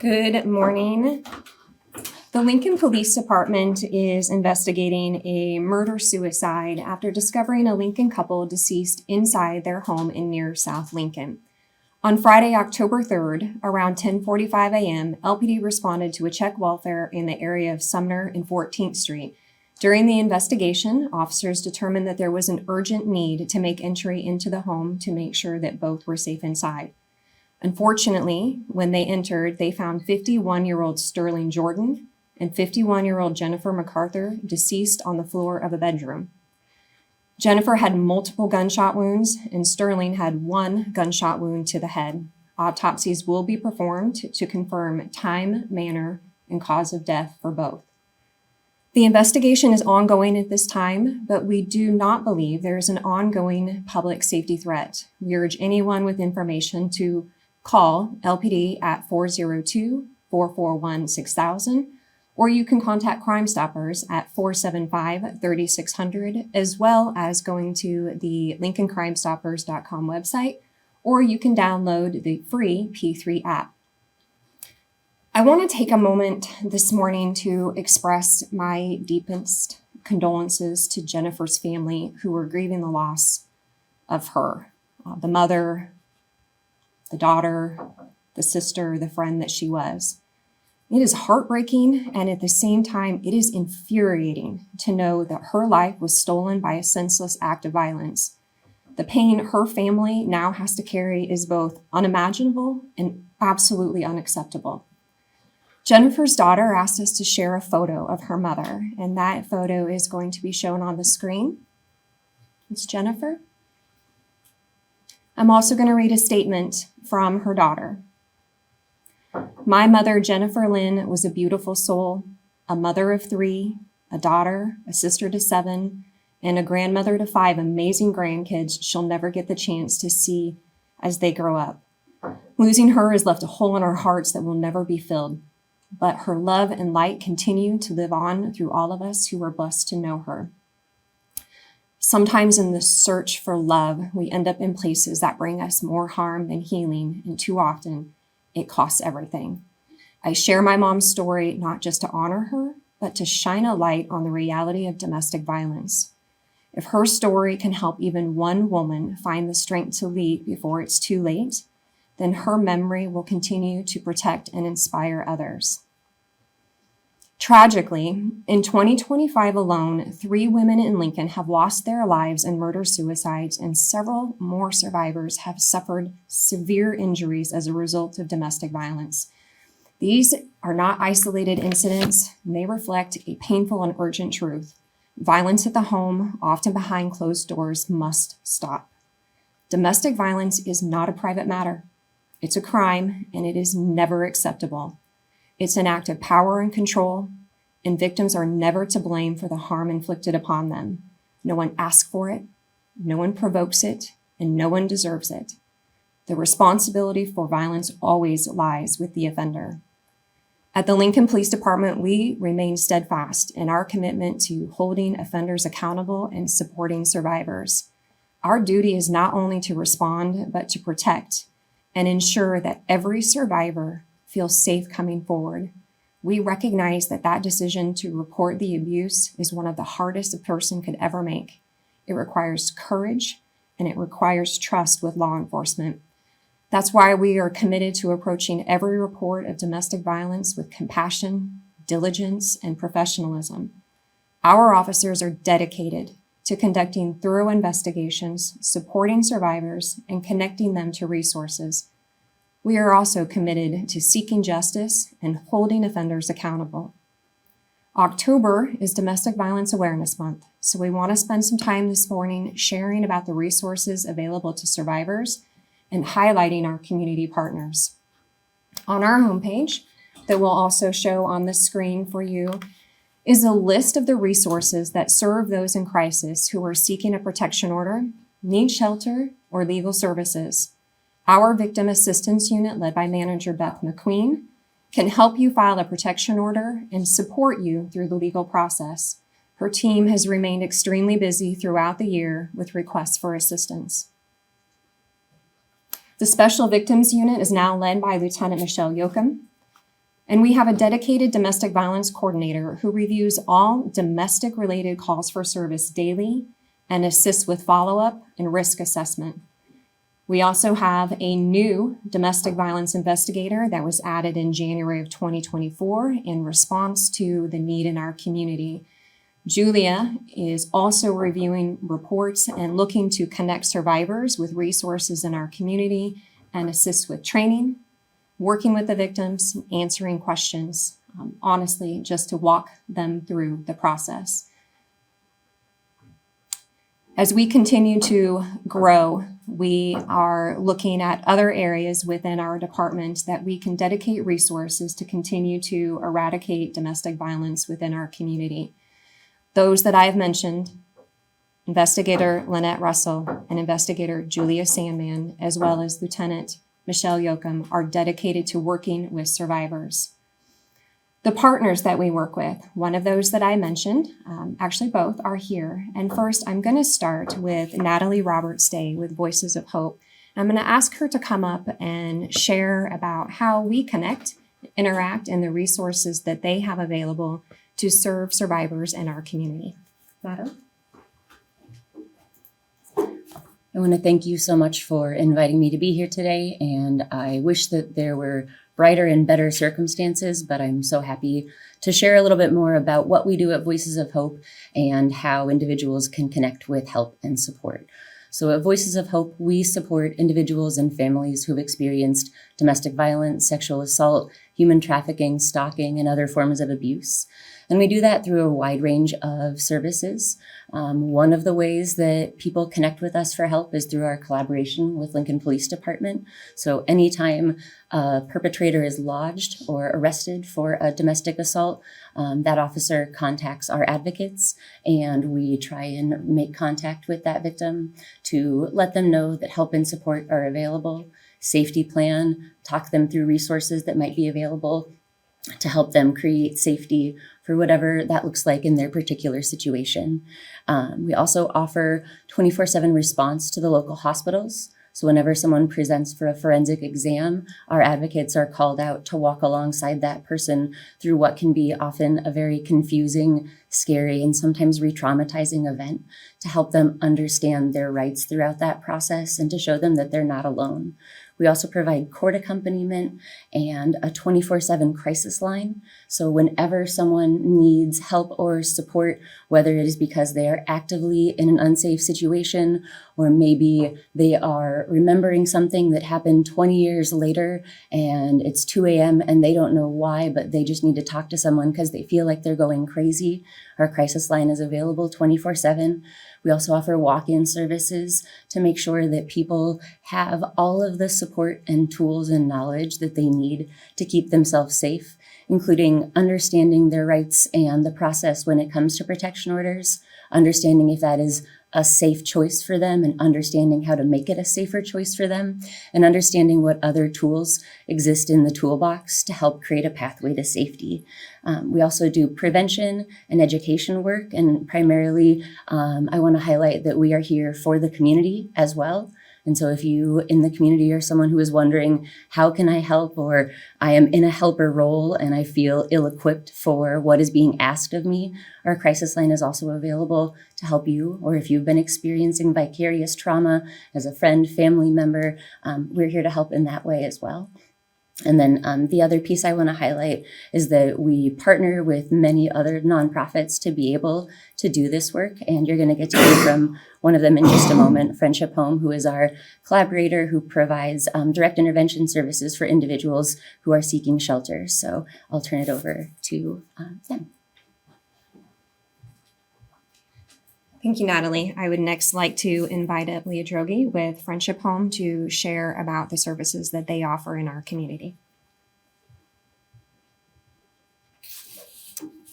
Good morning. The Lincoln Police Department is investigating a murder-suicide after discovering a Lincoln couple deceased inside their home in near South Lincoln. On Friday, October 3rd, around 10:45 a.m., LPD responded to a check welfare in the area of Sumner and 14th Street. During the investigation, officers determined that there was an urgent need to make entry into the home to make sure that both were safe inside. Unfortunately, when they entered, they found 51-year-old Sterling Jordan and 51-year-old Jennifer MacArthur deceased on the floor of a bedroom. Jennifer had multiple gunshot wounds, and Sterling had one gunshot wound to the head. Autopsies will be performed to confirm time, manner, and cause of death for both. The investigation is ongoing at this time, but we do not believe there is an ongoing public safety threat. We urge anyone with information to call LPD at 402-441-6000, or you can contact Crime Stoppers at 475-3600, as well as going to the LincolnCrimeStoppers.com website, or you can download the free P3 app. I want to take a moment this morning to express my deepest condolences to Jennifer's family, who are grieving the loss of her, the mother, the daughter, the sister, the friend that she was. It is heartbreaking, and at the same time, it is infuriating to know that her life was stolen by a senseless act of violence. The pain her family now has to carry is both unimaginable and absolutely unacceptable. Jennifer's daughter asked us to share a photo of her mother, and that photo is going to be shown on the screen. It's Jennifer. I'm also going to read a statement from her daughter. My mother, Jennifer Lynn, was a beautiful soul, a mother of 3, a daughter, a sister to 7, and a grandmother to 5 amazing grandkids she'll never get the chance to see as they grow up. Losing her has left a hole in our hearts that will never be filled, but her love and light continue to live on through all of us who are blessed to know her. Sometimes in the search for love, we end up in places that bring us more harm than healing, and too often, it costs everything. I share my mom's story not just to honor her, but to shine a light on the reality of domestic violence. If her story can help even one woman find the strength to lead before it's too late, then her memory will continue to protect and inspire others. Tragically, in 2025 alone, 3 women in Lincoln have lost their lives in murder-suicides, and several more survivors have suffered severe injuries as a result of domestic violence. These are not isolated incidents, and they reflect a painful and urgent truth. Violence at the home, often behind closed doors, must stop. Domestic violence is not a private matter. It's a crime, and it is never acceptable. It's an act of power and control, and victims are never to blame for the harm inflicted upon them. No one asks for it, no one provokes it, and no one deserves it. The responsibility for violence always lies with the offender. At the Lincoln Police Department, we remain steadfast in our commitment to holding offenders accountable and supporting survivors. Our duty is not only to respond, but to protect and ensure that every survivor feels safe coming forward. We recognize that decision to report the abuse is one of the hardest a person could ever make. It requires courage, and it requires trust with law enforcement. That's why we are committed to approaching every report of domestic violence with compassion, diligence, and professionalism. Our officers are dedicated to conducting thorough investigations, supporting survivors, and connecting them to resources. We are also committed to seeking justice and holding offenders accountable. October is Domestic Violence Awareness Month, so we want to spend some time this morning sharing about the resources available to survivors and highlighting our community partners. On our homepage, that will also show on the screen for you, is a list of the resources that serve those in crisis who are seeking a protection order, need shelter, or legal services. Our Victim Assistance Unit, led by Manager Beth McQueen, can help you file a protection order and support you through the legal process. Her team has remained extremely busy throughout the year with requests for assistance. The Special Victims Unit is now led by Lieutenant Michelle Yoakum. And we have a dedicated domestic violence coordinator who reviews all domestic-related calls for service daily and assists with follow-up and risk assessment. We also have a new domestic violence investigator that was added in January of 2024 in response to the need in our community. Julia is also reviewing reports and looking to connect survivors with resources in our community and assist with training, working with the victims, answering questions, honestly, just to walk them through the process. As we continue to grow, we are looking at other areas within our department that we can dedicate resources to continue to eradicate domestic violence within our community. Those that I've mentioned, Investigator Lynette Russell and Investigator Julia Sandman, as well as Lieutenant Michelle Yoakum, are dedicated to working with survivors. The partners that we work with, one of those that I mentioned, actually both are here. And first, I'm going to start with Natalie Roberts-Day with Voices of Hope. I'm going to ask her to come up and share about how we connect, interact, and the resources that they have available to serve survivors in our community. Natalie? I want to thank you so much for inviting me to be here today, and I wish that there were brighter and better circumstances, but I'm so happy to share a little bit more about what we do at Voices of Hope and how individuals can connect with help and support. So at Voices of Hope, we support individuals and families who've experienced domestic violence, sexual assault, human trafficking, stalking, and other forms of abuse. And we do that through a wide range of services. One of the ways that people connect with us for help is through our collaboration with Lincoln Police Department. So anytime a perpetrator is lodged or arrested for a domestic assault, that officer contacts our advocates, and we try and make contact with that victim to let them know that help and support are available, safety plan, talk them through resources that might be available to help them create safety for whatever that looks like in their particular situation. We also offer 24/7 response to the local hospitals. So whenever someone presents for a forensic exam, our advocates are called out to walk alongside that person through what can be often a very confusing, scary, and sometimes re-traumatizing event to help them understand their rights throughout that process and to show them that they're not alone. We also provide court accompaniment and a 24/7 crisis line. So whenever someone needs help or support, whether it is because they are actively in an unsafe situation, or maybe they are remembering something that happened 20 years later and it's 2 a.m. and they don't know why, but they just need to talk to someone because they feel like they're going crazy, our crisis line is available 24/7. We also offer walk-in services to make sure that people have all of the support and tools and knowledge that they need to keep themselves safe, including understanding their rights and the process when it comes to protection orders, understanding if that is a safe choice for them and understanding how to make it a safer choice for them, and understanding what other tools exist in the toolbox to help create a pathway to safety. We also do prevention and education work, and primarily I want to highlight that we are here for the community as well. And so if you in the community are someone who is wondering, how can I help, or I am in a helper role and I feel ill-equipped for what is being asked of me, our crisis line is also available to help you. Or if you've been experiencing vicarious trauma as a friend, family member, we're here to help in that way as well. And then the other piece I want to highlight is that we partner with many other nonprofits to be able to do this work. And you're going to get to hear from one of them in just a moment, Friendship Home, who is our collaborator who provides direct intervention services for individuals who are seeking shelter. So I'll turn it over to them. Thank you, Natalie. I would next like to invite up Leah Droege with Friendship Home to share about the services that they offer in our community.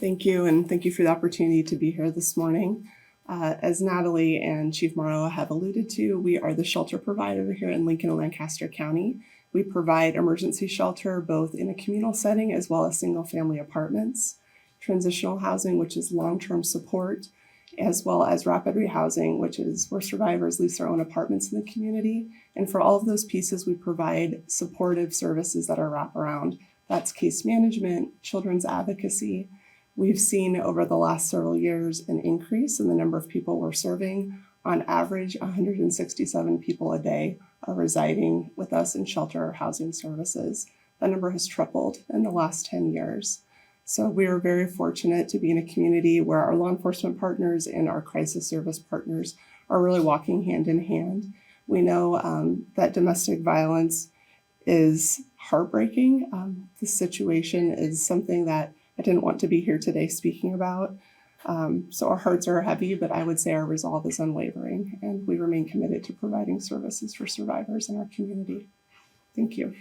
Thank you, and thank you for the opportunity to be here this morning. As Natalie and Chief Morrow have alluded to, we are the shelter provider here in Lincoln and Lancaster County. We provide emergency shelter both in a communal setting as well as single-family apartments, transitional housing, which is long-term support, as well as rapid rehousing, which is where survivors lease their own apartments in the community. And for all of those pieces, we provide supportive services that are wraparound That's case management, children's advocacy. We've seen over the last several years an increase in the number of people we're serving. On average, 167 people a day are residing with us in shelter or housing services. That number has tripled in the last 10 years. So we are very fortunate to be in a community where our law enforcement partners and our crisis service partners are really walking hand in hand. We know that domestic violence is heartbreaking. The situation is something that I didn't want to be here today speaking about. So our hearts are heavy, but I would say our resolve is unwavering, and we remain committed to providing services for survivors in our community. Thank you.